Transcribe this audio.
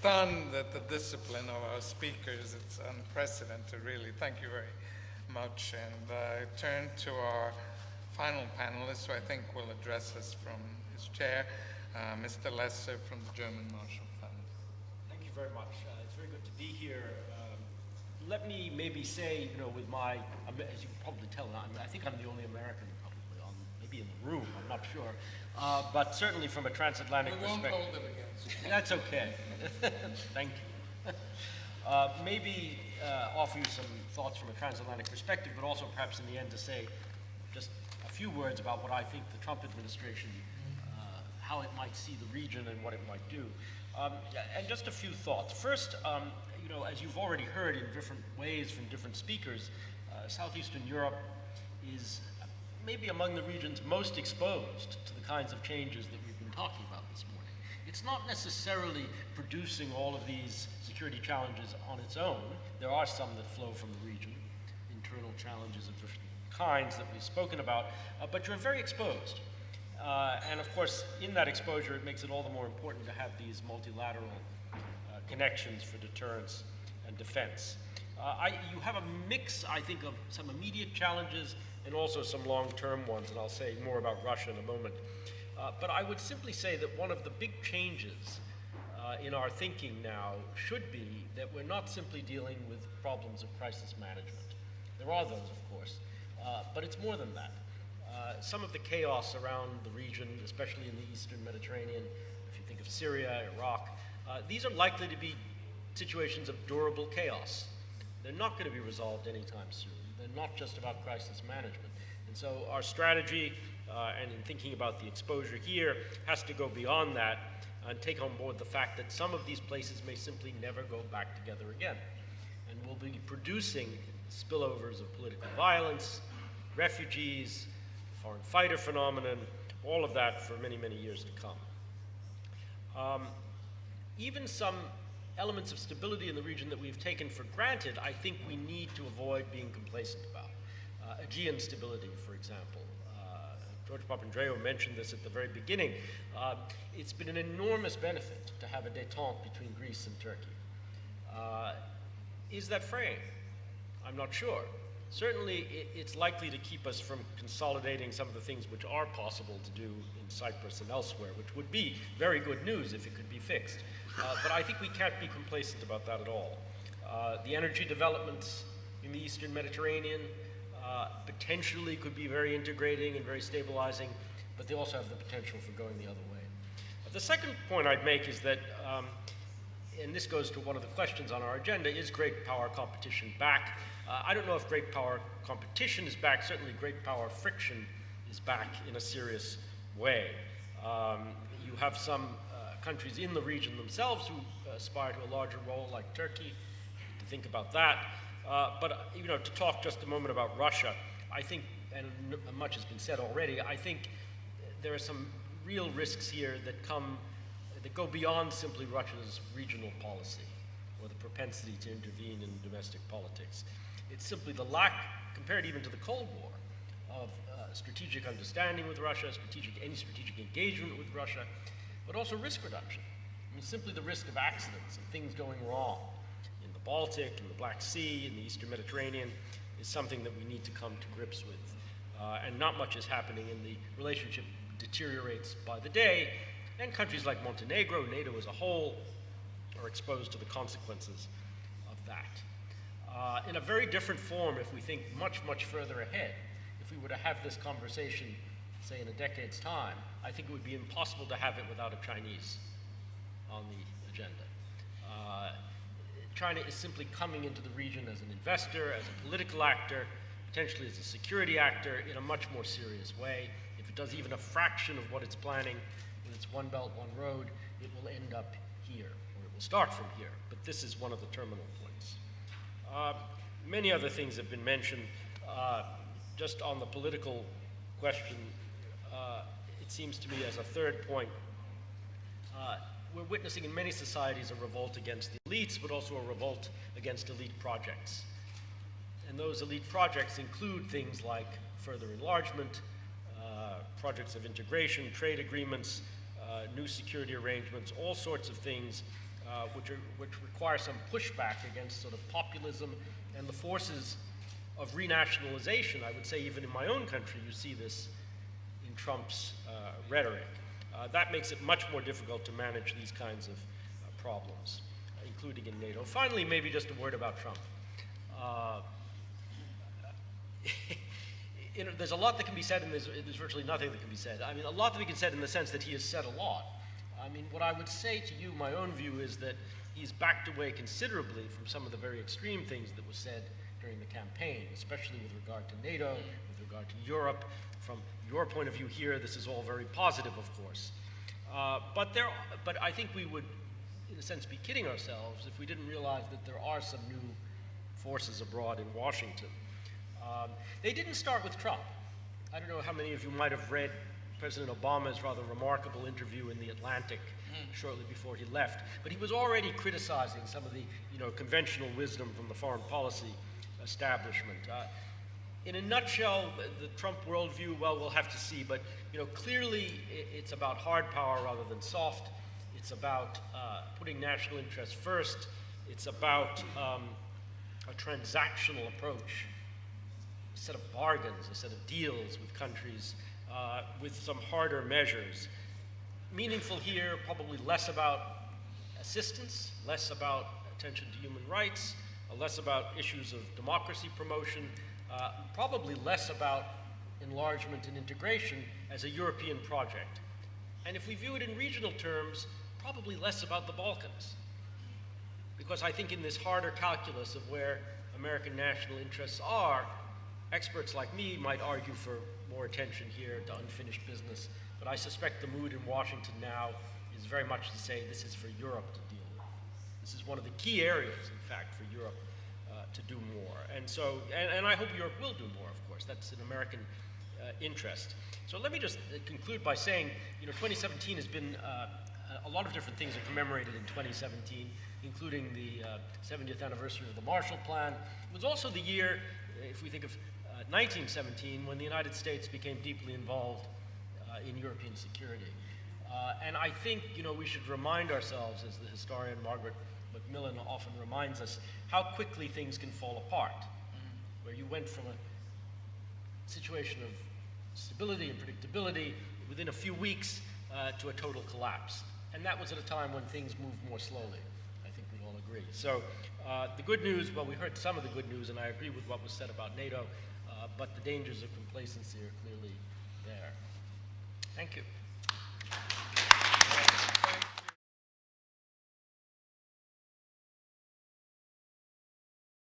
stunned at the discipline of our speakers. It's unprecedented, really. Thank you very much. And I turn to our final panelist, who I think will address us from his chair, Mr. Lesser from the German Marshall Fund. Thank you very much. It's very good to be here. Let me maybe say, with my, as you can probably tell, I think I'm the only American probably on, maybe in the room, I'm not sure. But certainly from a transatlantic perspective. We won't hold it against you. That's okay. Thank you. Maybe offer you some thoughts from a transatlantic perspective, but also perhaps in the end to say just a few words about what I think the Trump administration, how it might see the region and what it might do. And just a few thoughts. First, as you've already heard in different ways from different speakers, Southeastern Europe is maybe among the regions most exposed to the kinds of changes that we've been talking about this morning. It's not necessarily producing all of these security challenges on its own. There are some that flow from the region, internal challenges of different kinds that we've spoken about, but you're very exposed. And of course, in that exposure, it makes it all the more important to have these multilateral connections for deterrence and defense. You have a mix, I think, of some immediate challenges and also some long-term ones, and I'll say more about Russia in a moment. But I would simply say that one of the big changes in our thinking now should be that we're not simply dealing with problems of crisis management. There are those, of course, but it's more than that. Some of the chaos around the region, especially in the Eastern Mediterranean, if you think of Syria, Iraq, these are likely to be situations of durable chaos. They're not going to be resolved anytime soon. They're not just about crisis management. And so our strategy, and in thinking about the exposure here, has to go beyond that and take on board the fact that some of these places may simply never go back together again. And we'll be producing spillovers of political violence, refugees, foreign fighter phenomenon, all of that for many, many years to come. Even some elements of stability in the region that we've taken for granted, I think we need to avoid being complacent about. Aegean stability, for example. George Papandreou mentioned this at the very beginning. It's been an enormous benefit to have a détente between Greece and Turkey. Is that fraying? I'm not sure. Certainly, it's likely to keep us from consolidating some of the things which are possible to do in Cyprus and elsewhere, which would be very good news if it could be fixed. But I think we can't be complacent about that at all. The energy developments in the Eastern Mediterranean potentially could be very integrating and very stabilizing, but they also have the potential for going the other way. The second point I'd make is that, and this goes to one of the questions on our agenda, is great power competition back? I don't know if great power competition is back. Certainly great power friction is back in a serious way. You have some countries in the region themselves who aspire to a larger role, like Turkey, to think about that. But to talk just a moment about Russia, I think, and much has been said already, I think there are some real risks here that go beyond simply Russia's regional policy or the propensity to intervene in domestic politics. It's simply the lack, compared even to the Cold War, of strategic understanding with Russia, any strategic engagement with Russia, but also risk reduction. I mean, simply the risk of accidents, of things going wrong in the Baltic, in the Black Sea, in the Eastern Mediterranean, is something that we need to come to grips with. And not much is happening, and the relationship deteriorates by the day, and countries like Montenegro, NATO as a whole, are exposed to the consequences of that. In a very different form, if we think much, much further ahead, if we were to have this conversation, say in a decade's time, I think it would be impossible to have it without a Chinese on the agenda. China is simply coming into the region as an investor, as a political actor, potentially as a security actor in a much more serious way. If it does even a fraction of what it's planning with its One Belt, One Road, it will end up here, or it will start from here. But this is one of the terminal points. Many other things have been mentioned. Just on the political question, it seems to me as a third point, we're witnessing in many societies a revolt against the elites, but also a revolt against elite projects. And those elite projects include things like further enlargement, projects of integration, trade agreements, new security arrangements, all sorts of things which require some pushback against sort of populism and the forces of renationalization. I would say even in my own country, you see this in Trump's rhetoric. That makes it much more difficult to manage these kinds of problems, including in NATO. Finally, maybe just a word about Trump. There's a lot that can be said, and there's virtually nothing that can be said. I mean, a lot that can be said in the sense that he has said a lot. I mean, what I would say to you, my own view, is that he's backed away considerably from some of the very extreme things that were said during the campaign, especially with regard to NATO, with regard to Europe. From your point of view here, this is all very positive, of course. But I think we would, in a sense, be kidding ourselves if we didn't realize that there are some new forces abroad in Washington. They didn't start with Trump. I don't know how many of you might have read President Obama's rather remarkable interview in The Atlantic shortly before he left, but he was already criticizing some of the conventional wisdom from the foreign policy establishment. In a nutshell, the Trump worldview, well, we'll have to see, but clearly it's about hard power rather than soft. It's about putting national interests first. It's about a transactional approach, a set of bargains, a set of deals with countries with some harder measures. Meaningful here, probably less about assistance, less about attention to human rights, less about issues of democracy promotion, probably less about enlargement and integration as a European project. And if we view it in regional terms, probably less about the Balkans. Because I think in this harder calculus of where American national interests are, experts like me might argue for more attention here to unfinished business, but I suspect the mood in Washington now is very much to say this is for Europe to deal with. This is one of the key areas, in fact, for Europe to do more. And so, and I hope Europe will do more, of course. That's in American interest. So let me just conclude by saying, 2017 has been, a lot of different things are commemorated in 2017, including the 70th anniversary of the Marshall Plan. It was also the year, if we think of 1917, when the United States became deeply involved in European security. And I think, we should remind ourselves, as the historian Margaret Macmillan often reminds us, how quickly things can fall apart, where you went from a situation of stability and predictability within a few weeks to a total collapse. And that was at a time when things moved more slowly. I think we all agree. So the good news, well, we heard some of the good news, and I agree with what was said about NATO, but the dangers of complacency are clearly there. Thank you.